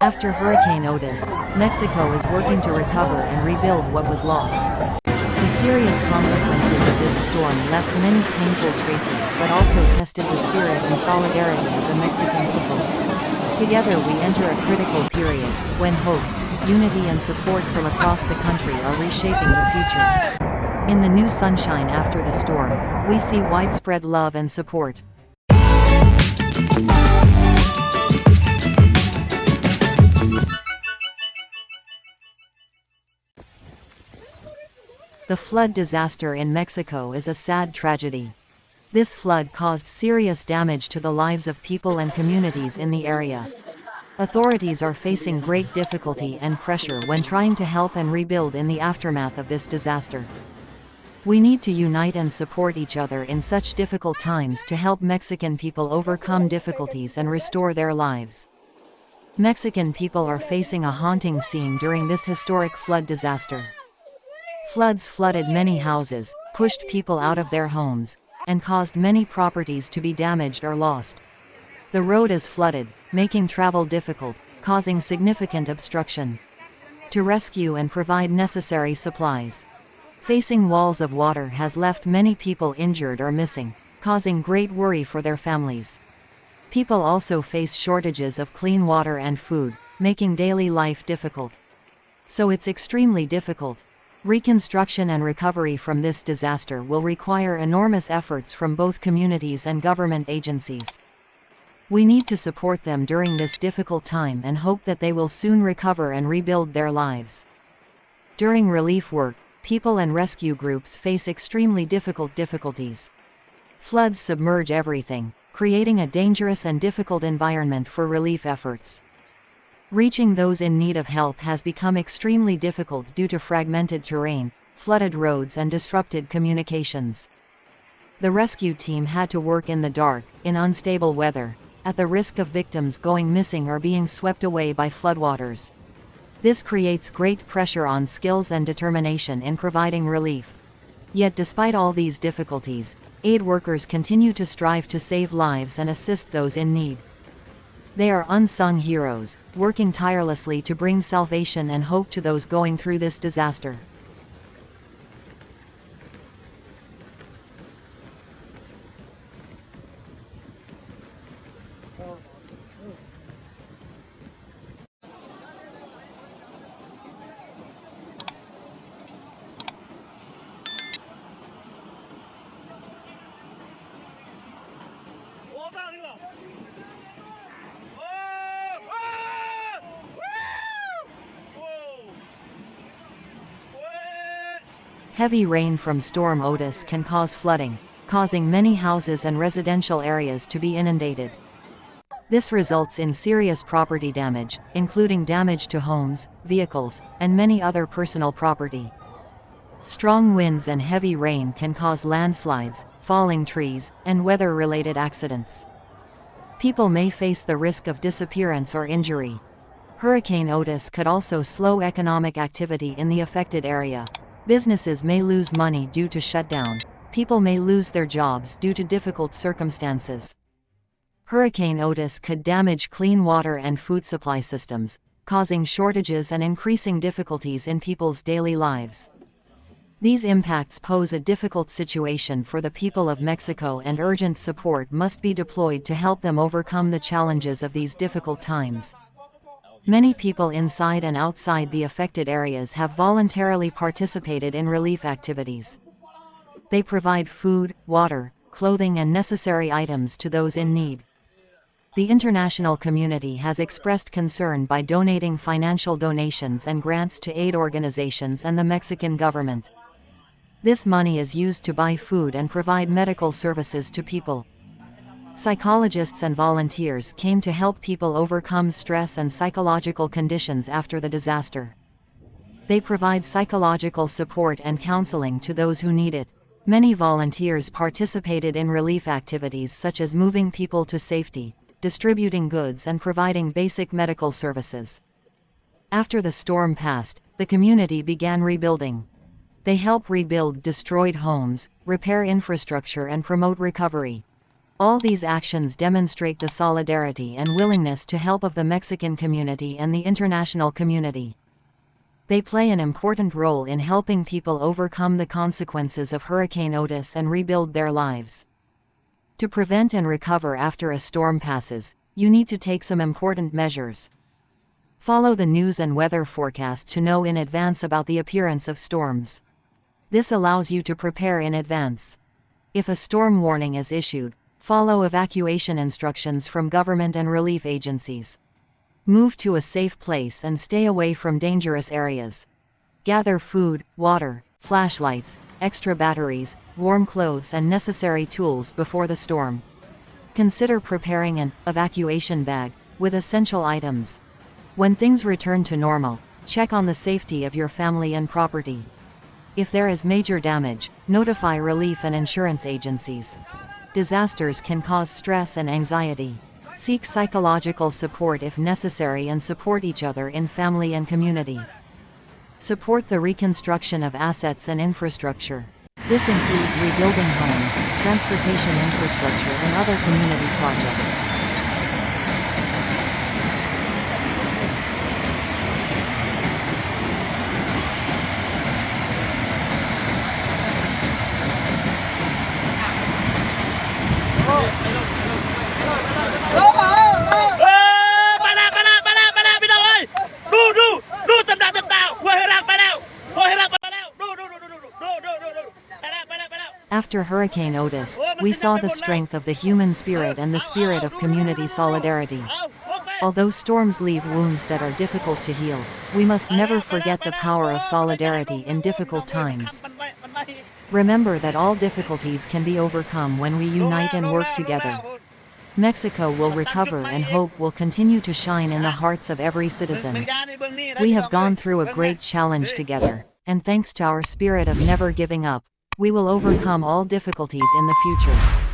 After Hurricane Otis, Mexico is working to recover and rebuild what was lost. The serious consequences of this storm left many painful traces but also tested the spirit and solidarity of the Mexican people. Together we enter a critical period, when hope, unity and support from across the country are reshaping the future. In the new sunshine after the storm, we see widespread love and support. The flood disaster in Mexico is a sad tragedy. This flood caused serious damage to the lives of people and communities in the area. Authorities are facing great difficulty and pressure when trying to help and rebuild in the aftermath of this disaster. We need to unite and support each other in such difficult times to help Mexican people overcome difficulties and restore their lives. Mexican people are facing a haunting scene during this historic flood disaster. Floods flooded many houses, pushed people out of their homes, and caused many properties to be damaged or lost. The road is flooded, making travel difficult, causing significant obstruction. To rescue and provide necessary supplies. Facing walls of water has left many people injured or missing, causing great worry for their families. People also face shortages of clean water and food, making daily life difficult. So it's extremely difficult. Reconstruction and recovery from this disaster will require enormous efforts from both communities and government agencies. We need to support them during this difficult time and hope that they will soon recover and rebuild their lives. During relief work, people and rescue groups face extremely difficulties. Floods submerge everything, creating a dangerous and difficult environment for relief efforts. Reaching those in need of help has become extremely difficult due to fragmented terrain, flooded roads and disrupted communications. The rescue team had to work in the dark, in unstable weather, at the risk of victims going missing or being swept away by floodwaters. This creates great pressure on skills and determination in providing relief. Yet despite all these difficulties, aid workers continue to strive to save lives and assist those in need. They are unsung heroes, working tirelessly to bring salvation and hope to those going through this disaster. Heavy rain from Storm Otis can cause flooding, causing many houses and residential areas to be inundated. This results in serious property damage, including damage to homes, vehicles, and many other personal property. Strong winds and heavy rain can cause landslides, falling trees, and weather-related accidents. People may face the risk of disappearance or injury. Hurricane Otis could also slow economic activity in the affected area. Businesses may lose money due to shutdown. People may lose their jobs due to difficult circumstances. Hurricane Otis could damage clean water and food supply systems, causing shortages and increasing difficulties in people's daily lives. These impacts pose a difficult situation for the people of Mexico, and urgent support must be deployed to help them overcome the challenges of these difficult times. Many people inside and outside the affected areas have voluntarily participated in relief activities. They provide food, water, clothing and necessary items to those in need. The international community has expressed concern by donating financial donations and grants to aid organizations and the Mexican government. This money is used to buy food and provide medical services to people. Psychologists and volunteers came to help people overcome stress and psychological conditions after the disaster. They provide psychological support and counseling to those who need it. Many volunteers participated in relief activities such as moving people to safety, distributing goods and providing basic medical services. After the storm passed, the community began rebuilding. They help rebuild destroyed homes, repair infrastructure and promote recovery. All these actions demonstrate the solidarity and willingness to help of the Mexican community and the international community. They play an important role in helping people overcome the consequences of Hurricane Otis and rebuild their lives. To prevent and recover after a storm passes, you need to take some important measures. Follow the news and weather forecast to know in advance about the appearance of storms. This allows you to prepare in advance. If a storm warning is issued, follow evacuation instructions from government and relief agencies. Move to a safe place and stay away from dangerous areas. Gather food, water, flashlights, extra batteries, warm clothes and necessary tools before the storm. Consider preparing an evacuation bag with essential items. When things return to normal, check on the safety of your family and property. If there is major damage, notify relief and insurance agencies. Disasters can cause stress and anxiety. Seek psychological support if necessary and support each other in family and community. Support the reconstruction of assets and infrastructure. This includes rebuilding homes, transportation infrastructure and other community projects. After Hurricane Otis, we saw the strength of the human spirit and the spirit of community solidarity. Although storms leave wounds that are difficult to heal, we must never forget the power of solidarity in difficult times. Remember that all difficulties can be overcome when we unite and work together. Mexico will recover and hope will continue to shine in the hearts of every citizen. We have gone through a great challenge together, and thanks to our spirit of never giving up, we will overcome all difficulties in the future.